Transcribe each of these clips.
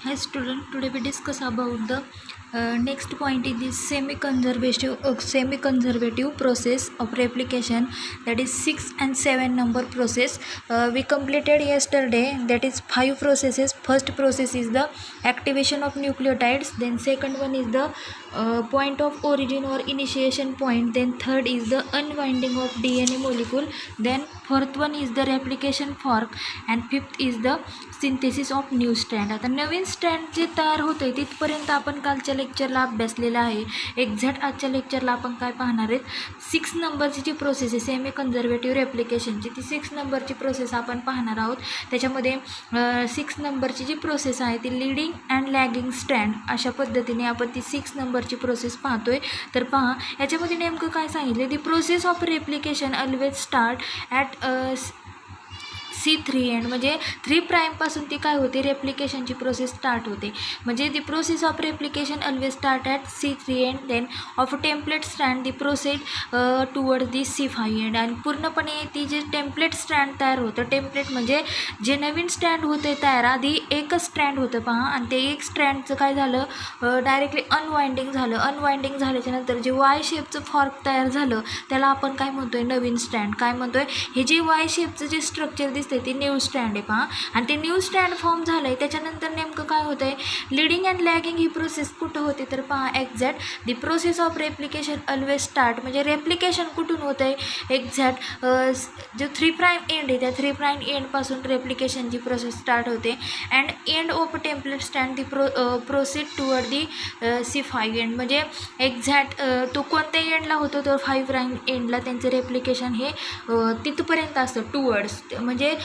Hi student, today we discuss about the next point in this semi-conservative process of replication, that is 6 and 7 number process. We completed yesterday, that is 5 processes. First process is the activation of nucleotides, then second one is the point of origin or initiation point, then third is the unwinding of DNA molecule, then fourth one is the replication fork, and fifth is the synthesis of new stand. आता नवीन stand जे तयार होतं आहे तिथपर्यंत आपण कालच्या लेक्चरला अभ्यासलेलं आहे. Exact आजच्या लेक्चरला आपण काय पाहणार आहेत, 6 नंबरची जी प्रोसेस आहे सेमी कन्झर्वेटिव्ह रेप्लिकेशनची, ती 6 नंबरची प्रोसेस आपण पाहणार आहोत. त्याच्यामध्ये 6 नंबरची जी प्रोसेस आहे ती लीडिंग अँड लॅगिंग स्टँड अशा पद्धतीने आपण ती 6 नंबरची प्रोसेस पाहतोय. तर पहा याच्यामध्ये नेमकं काय सांगितलं, दी process of replication always start at C3 end, म्हणजे 3' पासून ती काय होते, रेप्लिकेशनची प्रोसेस स्टार्ट होते. म्हणजे the process of replication always start at C3 end, then of template strand the proceed toward the C5 end. आणि पूर्णपणे ती जे टेम्पलेट स्ट्रँड तयार होतं, टेम्पलेट म्हणजे जे नवीन स्टँड होते तयार, आधी एकच स्ट्रँड होतं पहा, आणि ते एक स्ट्रँडचं काय झालं, डायरेक्टली अनवाइंडिंग झालं. अनवाइंडिंग झाल्याच्यानंतर जे वाय शेपचं फॉर्क तयार झालं त्याला आपण काय म्हणतोय, नवीन स्टँड. काय म्हणतोय, हे जे वाय शेपचं जे स्ट्रक्चर दिसते ते न्यू स्टँड आहे पहा, आणि ते न्यू स्टँड फॉर्म झालं आहे. त्याच्यानंतर नेमकं काय होतं आहे, leading and lagging he process कुठं होते, तर पहा exact the process of replication always start, म्हणजे रेप्लिकेशन कुठून होतं आहे, एक्झॅक्ट जो 3' एंड आहे त्या 3' एंडपासून रेप्लिकेशनची प्रोसेस स्टार्ट होते. And end of template stand the proceed toward the C5 end, म्हणजे एक्झॅक्ट तो कोणत्या एंडला होतो, तर 5' एंडला त्यांचं रेप्लिकेशन हे तिथपर्यंत असतं, टुवर्ड्स, म्हणजे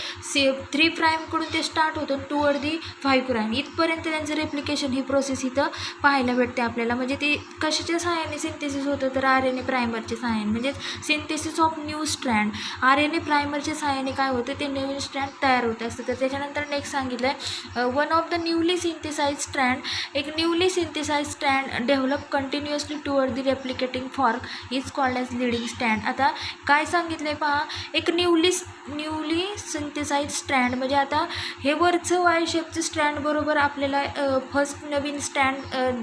3' कडून ते स्टार्ट होतं टुवर्ड दी 5' इथपर्यंत त्यांचं रेप्लिकेशन ही प्रोसेस इथं पाहायला भेटते आपल्याला. म्हणजे ती कशाच्या सहाय्याने सिंथेसिस होतं, तर RNA प्रायमरच्या सहाय्याने, म्हणजे synthesis of new strand. RNA प्रायमरच्या सहाय्याने काय होतं, ते नवीन स्ट्रँड तयार होत असतं. तर त्याच्यानंतर नेक्स्ट सांगितलं आहे, one of the newly synthesize strand, एक newly synthesize strand develop continuously toward the replicating fork is called as leading स्टँड. आता काय सांगितलं आहे पहा, एक न्यूली सिंथेसाइज स्ट्रँड, म्हणजे आता हे वरचं वाय शेपचं स्ट्रँड बरोबर आपल्याला फर्स्ट नवीन स्टँड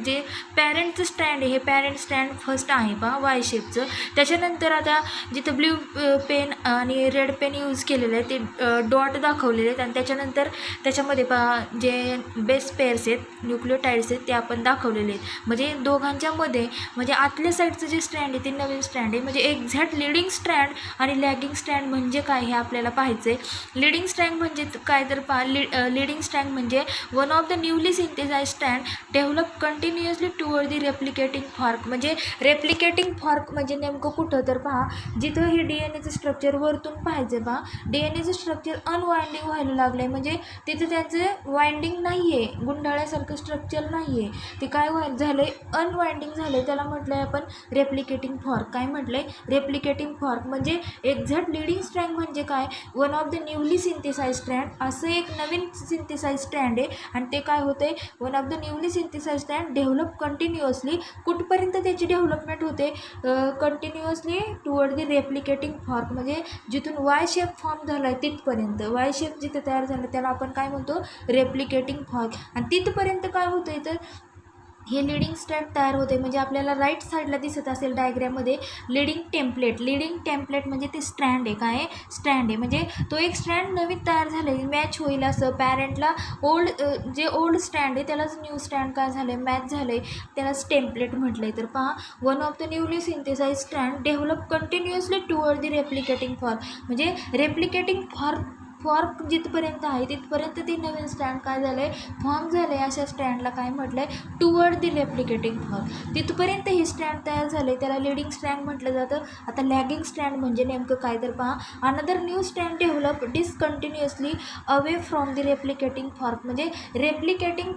जे पॅरेंटचं स्टँड आहे, हे पॅरेंट स्टँड फर्स्ट आहे पहा वाय शेपचं. त्याच्यानंतर आता जिथं ब्ल्यू पेन आणि रेड पेन यूज केलेलं आहे ते डॉट दाखवलेले आहेत, आणि त्याच्यानंतर त्याच्यामध्ये पहा जे बेस पेअर्स आहेत, न्यूक्लिओटाइड्स आहेत, ते आपण दाखवलेले आहेत. म्हणजे दोघांच्या मध्ये, म्हणजे आतल्या साईडचं जे स्टँड आहे ते नवीन स्टँड आहे. म्हणजे एक्झॅक्ट लिडिंग स्टँड आणि लॅगिंग स्टँड म्हणजे काय हे आपल्याला पाहायचं आहे. लिडिंग स्टँड म्हणजे काय, तर पहा लिडिंग स्टँड म्हणजे one of the newly synthesize स्टँड develop continuously toward the replicating fork. म्हणजे रेप्लिकेटिंग फॉर्क म्हणजे नेमकं कुठं, तर पहा जिथं हे DNAचं स्ट्रक्चर वरतून पाहायचं पहा, DNAचं स्ट्रक्चर अनवाइंडिंग व्हायला लागलं आहे, म्हणजे तिथं त्याचं वाइंडिंग नाही आहे, गुंडाळ्यासारखं स्ट्रक्चर नाही आहे, ते काय झालं आहे, अनवाइंडिंग झालं आहे. त्याला म्हटलं आहे आपण रेप्लिकेटिंग फॉर्क. काय म्हटलं आहे, रेप्लिकेटिंग फॉर्क. म्हणजे एक्झॅक्ट लिडिंग स्ट्रँड म्हणजे काय, one of the newly synthesize strand, असं एक नवीन सिंथेसाइज स्ट्रँड आहे, आणि ते काय होतं आहे, one of the newly synthesize strand develop continuously, कुठपर्यंत त्याची डेव्हलपमेंट होते, continuously toward the replicating fork. म्हणजे जिथून वाय शेप फॉर्म झाला आहे तिथपर्यंत, वाय शेप जिथे तयार झाला त्याला आपण काय म्हणतो, रेप्लिकेटिंग फॉर्क. आणि तिथपर्यंत काय होतं आहे, तर हे लिडिंग स्टँड तयार होते. म्हणजे आपल्याला राईट साईडला दिसत असेल डायग्रॅममध्ये लिडिंग टेम्पलेट. लिडिंग टेम्पलेट म्हणजे ते स्टँड आहे, काय स्टँड आहे, म्हणजे तो एक स्टँड नवीन तयार झाला आहे, मॅच होईल असं पॅरेंटला. जे ओल्ड स्टँड आहे त्यालाच न्यू स्टँड काय झालं आहे, मॅच झालं आहे, त्यालाच टेम्पलेट म्हटलं आहे. तर पहा one of the newly synthesize स्टँड develop continuously toward the replicating fork. म्हणजे रेप्लिकेटिंग फॉर्क जिथपर्यंत आहे तिथपर्यंत ते नवीन स्टँड काय झालं आहे, फॉर्म झालं आहे. अशा स्टँडला काय म्हटलं आहे, टुवर्ड दी रेप्लिकेटिंग फॉर्क. तिथपर्यंत हे स्टँड तयार झालं आहे, त्याला लिडिंग स्टँड म्हटलं जातं. आता लॅगिंग स्टँड म्हणजे नेमकं काय, तर पहा अनदर न्यू स्टँड develop discontinuously away from the replicating fork. म्हणजे रेप्लिकेटिंग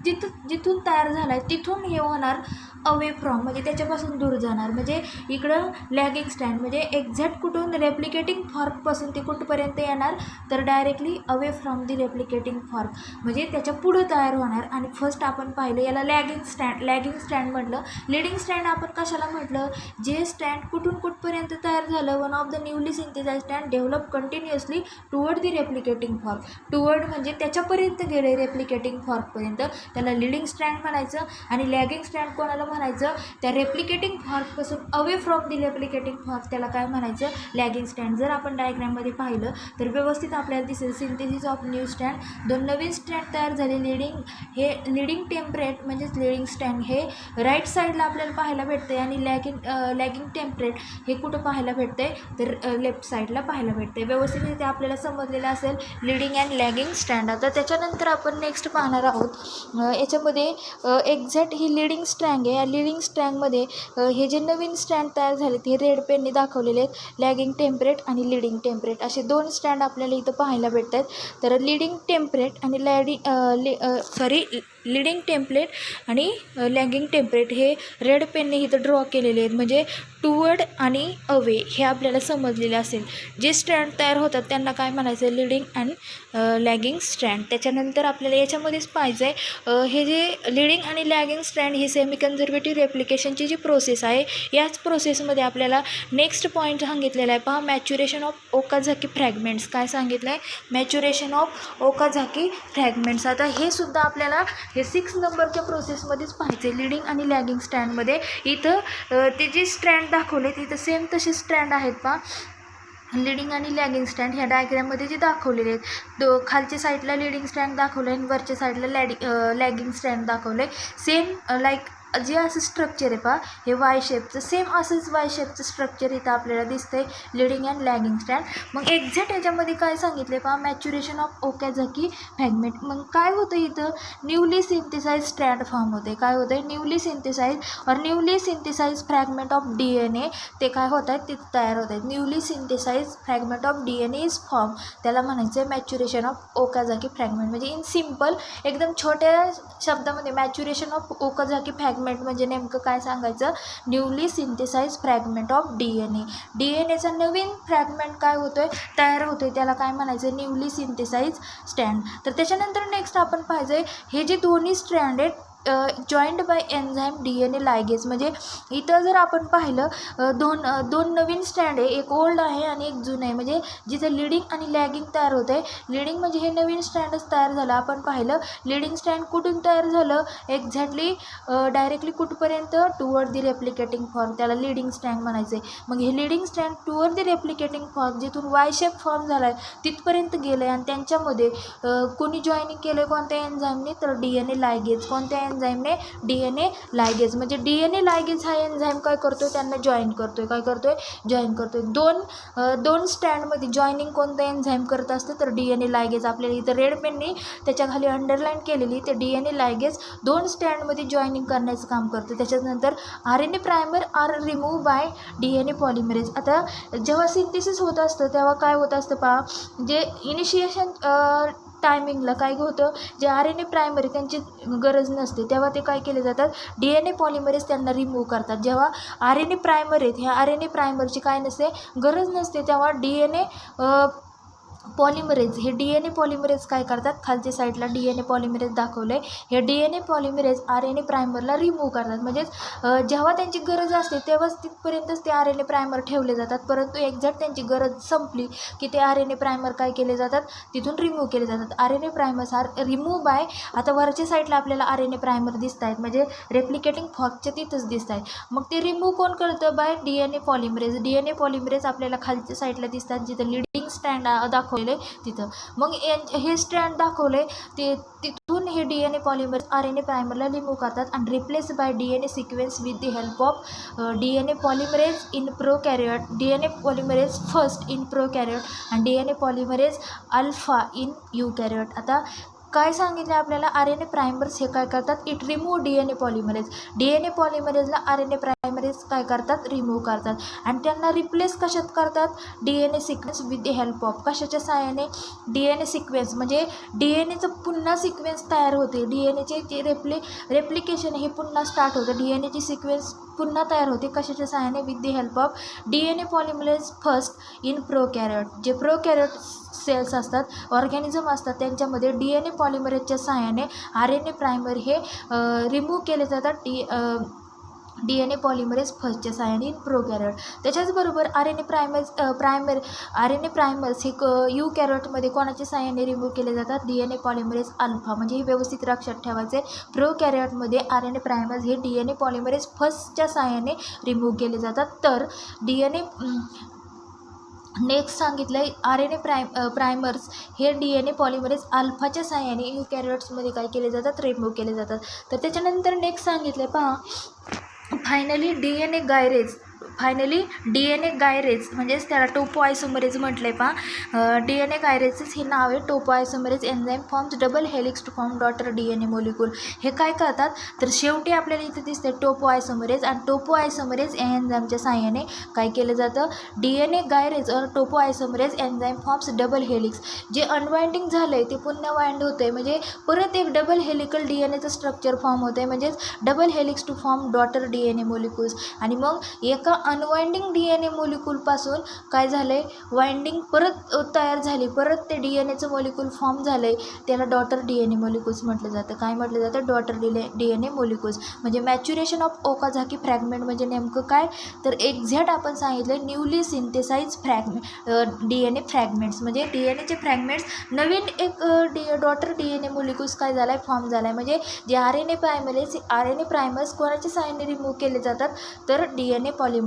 जिथून तयार झाला आहे तिथून हे होणार अवे फ्रॉम, म्हणजे त्याच्यापासून दूर जाणार. म्हणजे इकडं लॅगिंग स्टँड म्हणजे एक्झॅक्ट कुठून रेप्लिकेटिंग फॉर्कपासून ते कुठपर्यंत येणार, तर directly away from the replicating fork, म्हणजे त्याच्या पुढं तयार होणार. आणि फर्स्ट आपण पाहिलं याला लॅगिंग स्टँड म्हटलं. लीडिंग स्टँड आपण कशाला म्हटलं, जे स्टँड कुठपर्यंत तयार झालं, one of the newly synthesize स्टँड develop continuously toward the replicating fork. Toward म्हणजे त्याच्यापर्यंत गेले रेप्लिकेटिंग फॉर्कपर्यंत, त्याला लीडिंग स्टँड म्हणायचं. आणि लॅगिंग स्टँड कोणाला म्हणायचं, त्या रेप्लिकेटिंग फॉर्कपासून away from the replicating fork, त्याला काय म्हणायचं, लॅगिंग स्टँड. जर आपण डायग्राममध्ये पाहिलं तर व्यवस्थित आपल्याला दिसेल सिंथेसिस ऑफ न्यू स्टँड, दोन नवीन स्टँड तयार झाले. लीडिंग टेम्परेट म्हणजेच लीडिंग स्टँड हे राईट साईडला आपल्याला पाहायला भेटते आणि लॅगिंग टेम्परेट हे कुठं पाहायला भेटते, तर लेफ्ट साईडला पाहायला भेटते. व्यवस्थित आपल्याला समजलेलं असेल लीडिंग अँड लॅगिंग स्टँड. आता त्याच्यानंतर आपण नेक्स्ट पाहणार आहोत याच्यामध्ये एक्झॅक्ट ही लीडिंग स्टँड आहे. या लीडिंग स्टँडमध्ये हे जे नवीन स्टँड तयार झाले ते रेड पेनने दाखवलेले आहेत. लॅगिंग टेम्परेट आणि लीडिंग टेम्परेट असे दोन स्टँड आपल्याला इथं पाहायला भेटतात. तर लीडिंग टेम्परेट आणि लीडिंग टेम्परेट आणि लॅगिंग टेम्परेट हे रेड पेनने इथं ड्रॉ केलेले आहेत. म्हणजे टुवर्ड आणि अवे हे आपल्याला समजलेले असेल. जे स्टँड तयार होतात त्यांना काय म्हणायचं, लीडिंग अँड लॅगिंग स्टँड. त्याच्यानंतर आपल्याला याच्यामध्येच पाहिजे हे जे लीडिंग आणि लॅगिंग स्टँड ही सेमी कन्झर्वेटिव्ह रेप्लिकेशनची जी प्रोसेस आहे, याच प्रोसेसमध्ये आपल्याला नेक्स्ट पॉईंट सांगितलेला आहे. पहा, मॅच्युरेशन ऑफ ओकाझाकी फ्रॅगमेंट्स. काय सांगितलं आहे, मॅच्युरेशन ऑफ ओकाझाकी फ्रॅगमेंट्स. आता हे सुद्धा आपल्याला हे 6 नंबरच्या प्रोसेसमध्येच पाहायचे. लीडिंग आणि लॅगिंग स्टँडमध्ये इथं ते जे स्ट्रँड दाखवले तिथं सेम तसे स्ट्रँड आहेत. पहा, लीडिंग आणि लॅगिंग स्टँड ह्या डायग्राममध्ये जे दाखवलेले आहेत, खालच्या साईडला लीडिंग स्टँड दाखवलं आहे आणि वरच्या साईडला लॅगिंग स्टँड दाखवलं आहे. सेम लाईक जे असं स्ट्रक्चर आहे पहा, हे वाय शेपचं सेम असंच वाय शेपचं स्ट्रक्चर इथं आपल्याला दिसतंय, लीडिंग अँड लॅगिंग स्टँड. मग एक्झॅक्ट याच्यामध्ये काय सांगितलं पहा, मॅच्युरेशन ऑफ ओकाझाकी फ्रॅगमेंट. मग काय होतं इथं, न्यूली सिंथेसाइज स्टँड फॉर्म होते. काय होतं, newly synthesize fragment of DNA ते काय होत आहेत, तिथं तयार होत आहेत. Newly synthesize fragment of DNA is form, त्याला म्हणायचं आहे मॅच्युरेशन ऑफ ओकाझाकी फ्रॅगमेंट. म्हणजे इन सिम्पल एकदम छोट्या शब्दामध्ये मॅच्युरेशन ऑफ ओकाझाकी फ्रॅगमेंट म्हणजे नेमकं काय सांगायचं, न्यूली सिंथेसाइज फ्रॅगमेंट ऑफ DNAचा नवीन फ्रॅगमेंट काय होतोय, तयार होतोय, त्याला काय म्हणायचं, न्यूली सिंथेसाइज स्टँड. तर त्याच्यानंतर नेक्स्ट आपण पाहिजे हे जे दोन्ही स्ट्रँड आहेत जॉईंट बाय एन्झाईम DNA लायगेज. म्हणजे इथं जर आपण पाहिलं दोन नवीन स्टँड आहे, एक ओल्ड आहे आणि एक जुनं आहे. म्हणजे जिथं लीडिंग आणि लॅगिंग तयार होत आहे, लीडिंग म्हणजे हे नवीन स्टँडच तयार झालं. आपण पाहिलं लीडिंग स्टँड कुठून तयार झालं, एक्झॅक्टली डायरेक्टली कुठपर्यंत, टुवर्ड दी रेप्लिकेटिंग फॉर्म, त्याला लीडिंग स्टँड म्हणायचे. मग हे leading stand toward the replicating form जिथून वाय शेप फॉर्म झाला आहे तिथपर्यंत गेलं आहे. आणि त्यांच्यामध्ये कोणी जॉईनिंग केलं आहे, कोणत्या एन्झाईमने, तर DNA लायगेज. कोणत्या एन्झाईमने, DNA लायगेज. म्हणजे DNA लायगेज हा एन्झाईम काय करतोय, त्यांना जॉईन करतोय. काय करतोय, जॉईन करतोय. दोन स्टँडमध्ये जॉईनिंग कोणतं एन्झाईम करत असतं, तर DNA लायगेज. आपल्याला इथं रेड पेनने त्याच्या खाली अंडरलाईन केलेली ते DNA लायगेज दोन स्टँडमध्ये जॉईनिंग करण्याचं काम करतं. त्याच्यानंतर RNA primer are remove by DNA polymerase. आता जेव्हा सिंथेसिस होत असतं तेव्हा काय होत असतं पहा, जे इनिशिएशन टायमिंगला काय होतं, जे RNA प्रायमरी त्यांची गरज नसते तेव्हा ते काय केले जातात, DNA पॉलिमरेज त्यांना रिमूव्ह करतात. जेव्हा RNA प्रायमर आहेत, ह्या RNA प्रायमरची काय नसते, गरज नसते, तेव्हा DNA पॉलिमरेज, हे DNA पॉलिमरेज काय करतात, खालच्या साईडला DNA पॉलिमरेज दाखवलं आहे, हे DNA पॉलिमरेज RNA प्रायमरला रिमूव्ह करतात. म्हणजेच जेव्हा त्यांची गरज असते तेव्हाच तिथपर्यंतच ते RNA प्रायमर ठेवले जातात. परंतु एक्झॅक्ट त्यांची गरज संपली की ते RNA प्रायमर काय केले जातात, तिथून रिमूव्ह केले जातात. RNA प्रायमर्स आर रिमूव्ह बाय, आता वरच्या साईडला आपल्याला RNA प्रायमर दिसत आहेत, म्हणजे रेप्लिकेटिंग फॉर्कच्या तिथंच दिसत आहेत. मग ते रिमूव्ह कोण करतं, by DNA polymerase. DNA polymerase आपल्याला खालच्या साईडला दिसतात, जिथं लीडिंग स्टँड दाखवले तिथं. मग हे स्टँड दाखवले तिथून हे DNA पॉलिमर RNA प्रायमरला रिमूव्ह करतात आणि replace by DNA sequence with the help of DNA polymerase in prokaryote, DNA polymerase first in prokaryote आणि DNA polymerase alpha in eukaryote. आता काय सांगितलं आपल्याला, RNA प्रायमर्स हे काय करतात, it remove DNA polymerase. DNA पॉलिमरेजला RNA प्रायमरीज काय करतात, रिमूव्ह करतात आणि त्यांना रिप्लेस कशात करतात, DNA sequence with the help of, कशाच्या सहाय्याने, DNA सिक्वेन्स म्हणजे DNAचं पुन्हा सिक्वेन्स तयार होते, DNAचे जे रेप्लिकेशन हे पुन्हा स्टार्ट होतं, DNAची सिक्वेन्स पुन्हा तयार होते कशाच्या सहाय्याने, with the help of DNA polymerase first in prokaryote. जे प्रोकॅरियोट सेल्स असतात, ऑर्गॅनिझम असतात, त्यांच्यामध्ये DNA पॉलिमरेजच्या सहाय्याने RNA प्रायमर हे रिमूव्ह केले जातात DNA पॉलिमरेज फर्स्टच्या सहाय्याने इन प्रोकॅरियोट. त्याच्याचबरोबर RNA प्रायमर्स हे यूकॅरियोटमध्ये कोणाच्या सहाय्याने रिमूव्ह केले जातात, DNA पॉलिमरेज अल्फा. म्हणजे हे व्यवस्थित लक्षात ठेवायचे, प्रोकॅरियोटमध्ये RNA प्रायमर्स हे DNA पॉलिमरेज फर्स्टच्या सहाय्याने रिमूव्ह केले जातात. तर नेक्स्ट सांगितलं आहे RNA प्रायमर्स हे DNA पॉलिमरेज अल्फाच्या सहाय्याने यूकॅरियोट्समध्ये काय केले जातात, रिमूव्ह केले जातात. तर त्याच्यानंतर नेक्स्ट सांगितलं पहा, फायनली DNA गायरेज म्हणजेच त्याला टोपोआयसोमरेज म्हटलं आहे पहा. DNA गायरेजच हे नाव आहे. Topoisomerase enzyme forms double helix to form daughter DNA molecule. हे काय करतात, तर शेवटी आपल्याला इथे दिसते टोपोआयसोमरेज आणि टोपोआयसोमरेज एन्झाईमच्या सहाय्याने काय केलं जातं, DNA गायरेज और topoisomerase enzyme forms double helix. जे अनवाइंडिंग झालं आहे ते पुन्हा वाइंड होतं आहे, म्हणजे परत एक डबल हेलिकल DNAचं स्ट्रक्चर फॉर्म होतं आहे, म्हणजेच double helix to form daughter DNA molecules. आणि मग एका अनवाइंडिंग DNA मोलिक्यूलपासून काय झालं आहे, वाइंडिंग परत तयार झाली, परत ते DNAचं मोलिक्यूल फॉर्म झालं आहे, त्याला डॉटर DNA मोलिक्यूल्स म्हटलं जातं. काय म्हटलं जातं, डॉटर DNA मोलिक्यूल्स. म्हणजे मॅच्युरेशन ऑफ ओकाझाकी फ्रॅगमेंट म्हणजे नेमकं काय, तर एक्झॅक्ट आपण सांगितलं न्यूली सिंथेसाइज DNA फ्रॅगमेंट्स. म्हणजे DNAचे फ्रॅगमेंट्स नवीन एक डॉटर DNA मोलिक्यूल्स काय झाला आहे, फॉर्म झाला आहे. म्हणजे जे RNA प्रायमर्स कोणाच्या सहाय्याने रिमूव्ह केले जातात, तर DNA पॉलिमरेज.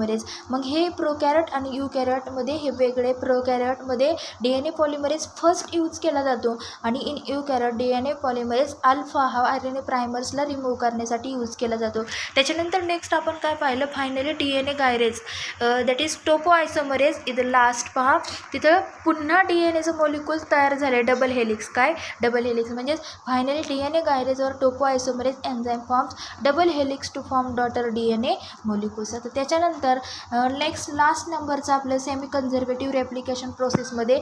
मग हे प्रोकॅरियोट आणि यूकॅरियोटमध्ये हे वेगळे. प्रोकॅरियोटमध्ये DNA पॉलिमरेज फर्स्ट यूज केला जातो आणि in eukaryote DNA polymerase alpha हा RNA प्रायमर्सला रिमूव्ह करण्यासाठी यूज केला जातो. त्याच्यानंतर नेक्स्ट आपण काय पाहिलं, finally DNA gyrase that is topoisomerase इथं लास्ट पहा, तिथं पुन्हा DNAचं मोलिक्यूल तयार झाले डबल हेलिक्स. काय डबल हेलिक्स म्हणजेच फायनली DNA गायरेज और topoisomerase enzyme forms double helix to form daughter DNA molecules. आता त्याच्यानंतर नेक्स्ट लास्ट नंबरचा आपलं सेमी कन्झर्वेटिव्ह रेप्लिकेशन प्रोसेसमध्ये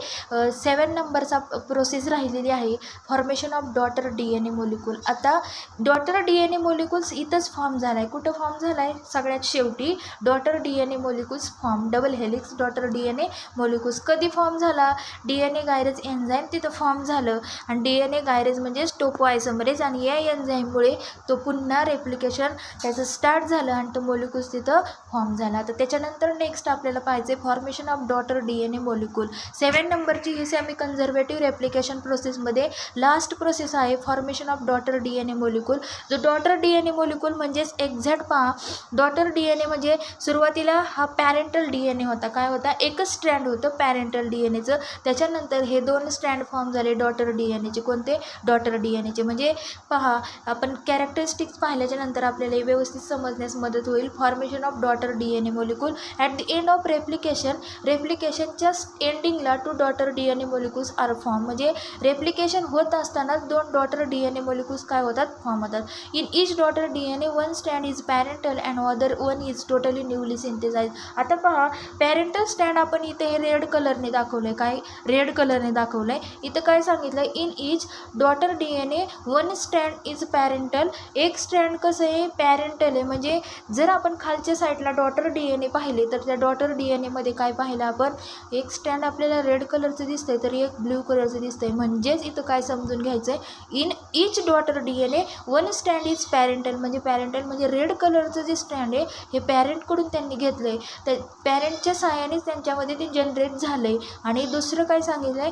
7 नंबरचा प्रोसेस राहिलेली आहे, formation of daughter DNA molecule. आता डॉटर DNA मोलिक्यूल्स इथंच फॉर्म झाला आहे. कुठं फॉर्म झाला आहे, सगळ्यात शेवटी daughter DNA molecules form, double helix daughter DNA molecules. कधी फॉर्म झाला, DNA गायरेज एन्झाईम तिथं फॉर्म झालं आणि DNA गायरेज म्हणजेच टोपोआयसोमरेज आणि या एन्झाईममुळे तो पुन्हा रेप्लिकेशन त्याचं स्टार्ट झालं आणि तो मोलिक्यूल्स तिथं फॉर्म झाला. तर त्याच्यानंतर नेक्स्ट आपल्याला पाहिजे formation of daughter DNA molecule. 7 नंबरची ही सेमी कन्झर्वेटिव्ह रेप्लिकेशन प्रोसेसमध्ये लास्ट प्रोसेस आहे, formation of daughter DNA molecule. जो डॉटर DNA मोलिक्यूल म्हणजेच एक्झॅक्ट पहा, डॉटर DNA म्हणजे सुरुवातीला हा पॅरेंटल DNA होता. काय होता, एकच स्ट्रँड होतं पॅरेंटल DNAचं. त्याच्यानंतर हे 2 स्ट्रँड फॉर्म झाले डॉटर DNAचे. कोणते, डॉटर DNAचे. म्हणजे पहा, आपण कॅरेक्टरिस्टिक्स पाहिल्याच्या नंतर आपल्याला व्यवस्थित समजण्यास मदत होईल. Formation of daughter DNA molecule at the end of रेप्लिकेशनच्या एंडिंगला 2 daughter DNA molecules are form. म्हणजे रेप्लिकेशन होत असतानाच 2 डॉटर DNA मोलिक्यूल्स काय होतात, फॉर्म होतात. In each daughter DNA one स्टँड is parental and other one is totally newly synthesize. आता पहा, पॅरेंटल स्टँड आपण इथे हे रेड कलरने दाखवलं आहे. काय, रेड कलरने दाखवलं आहे. इथं काय सांगितलं, in each daughter DNA one स्टँड इज पॅरेंटल. एक स्टँड कसं आहे, पॅरेंटल आहे. म्हणजे जर आपण खालच्या साईडला डॉटर DNA पाहिले तर त्या डॉटर DNAमध्ये काय पाहिलं आपण, एक स्टँड आपल्याला रेड कलरचं दिसतंय तर एक ब्ल्यू कलरचं दिसतंय. म्हणजेच इथं काय समजून घ्यायचं आहे, in each daughter DNA one स्टँड इज पॅरेंटल. म्हणजे पॅरेंटल म्हणजे रेड कलरचं जे स्टँड आहे हे पॅरेंटकडून त्यांनी घेतलं आहे, त्या पॅरेंटच्या सहाय्यानेच त्यांच्यामध्ये ते जनरेट झालं आहे. आणि दुसरं काय सांगितलं आहे,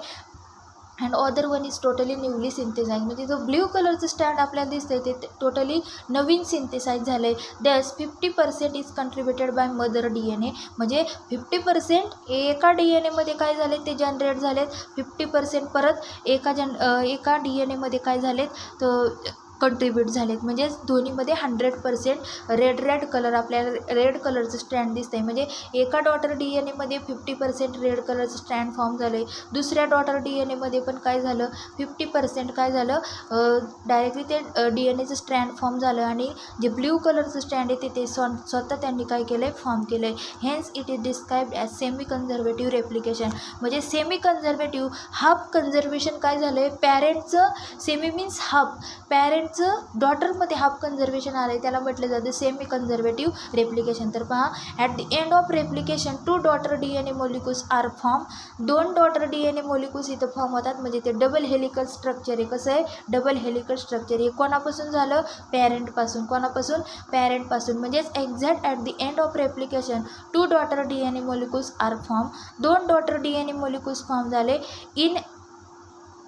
and other one is totally newly synthesize. म्हणजे जो ब्ल्यू कलरचं स्टँड आपल्याला दिसतंय ते टोटली नवीन सिंथेसाइज झालं आहे. That's 50% is contributed by mother DNA. म्हणजे 50% एका DNAमध्ये काय झाले ते जनरेट झालेत, 50% परत एका DNAमध्ये काय झालेत तर कंट्रीब्यूट झालेत. म्हणजेच दोन्हीमध्ये 100% रेड कलर, आपल्याला रेड कलरचं स्ट्रँड दिसतं आहे. म्हणजे एका डॉटर DNA मध्ये 50% रेड कलरचं स्ट्रँड फॉर्म झालं आहे. दुसऱ्या डॉटर DNA पण काय झालं, 50% काय झालं, डायरेक्टली ते DNAचं स्ट्रँड फॉर्म झालं आणि जे ब्ल्यू कलरचं स्ट्रँड आहे ते स्वतः त्यांनी काय केलं आहे, फॉर्म केलं आहे. Hence it is described as semi conservative replication. म्हणजे सेमी कन्झर्वेटिव्ह हाफ कन्झर्वेशन काय झालं आहे, पॅरेंटचं, सेमी मीन्स हाफ, पॅरेंटचं डॉटरमध्ये हाफ कन्झर्वेशन आलं आहे, त्याला म्हटलं जातं सेमी कन्झर्वेटिव्ह रेप्लिकेशन. तर पहा, at the end of replication 2 daughter DNA molecules are form. 2 daughter DNA molecules इथं फॉर्म होतात. म्हणजे ते डबल हेलिकल स्ट्रक्चर आहे. कसं आहे, डबल हेलिकल स्ट्रक्चर. हे कोणापासून झालं, पॅरेंटपासून. कोणापासून, पॅरेंटपासून. म्हणजेच exact at the end of replication 2 daughter DNA molecules are form. 2 daughter DNA molecules form झाले. In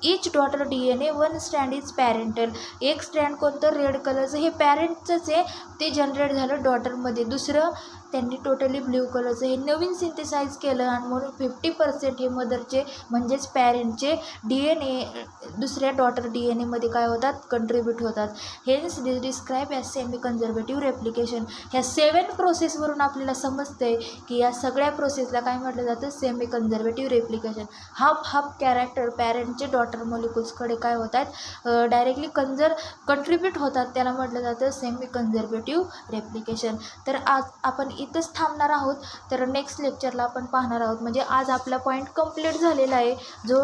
each daughter DNA 1 strand is parental. एक स्ट्रँड कोणतं, रेड कलरचं, हे पॅरेंटचंच आहे, ते जनरेट झालं डॉटरमध्ये. दुसरं त्यांनी टोटली ब्ल्यू कलरचं हे नवीन सिंथेसाइज केलं आणि म्हणून 50% हे मदरचे म्हणजेच पॅरेंटचे DNA दुसऱ्या डॉटर DNA काय होतात, कंट्रीब्यूट होतात. Hence describe as semi conservative replication. ह्या 7 प्रोसेसवरून आपल्याला समजतं आहे की या सगळ्या प्रोसेसला काय म्हटलं जातं, semi conservative replication. Half character पॅरेंटचे डॉटर मॉलिक्युल्सकडे काय होतात, डायरेक्टली कंट्रीब्यूट होतात, त्याला म्हटलं जातं सेमी कन्झर्वेटिव्ह रेप्लिकेशन. तर आज आपण इथंच थांबणार आहोत. तर नेक्स्ट लेक्चरला आपण पाहणार आहोत. म्हणजे आज आपला पॉईंट कंप्लीट झालेला आहे. जो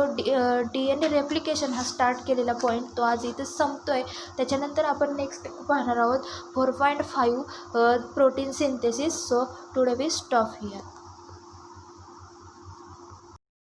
DNA रेप्लिकेशन हा स्टार्ट केलेला पॉईंट तो आज इथंच संपतो आहे. त्याच्यानंतर आपण नेक्स्ट पाहणार आहोत 4.5 protein synthesis. So today we stop here.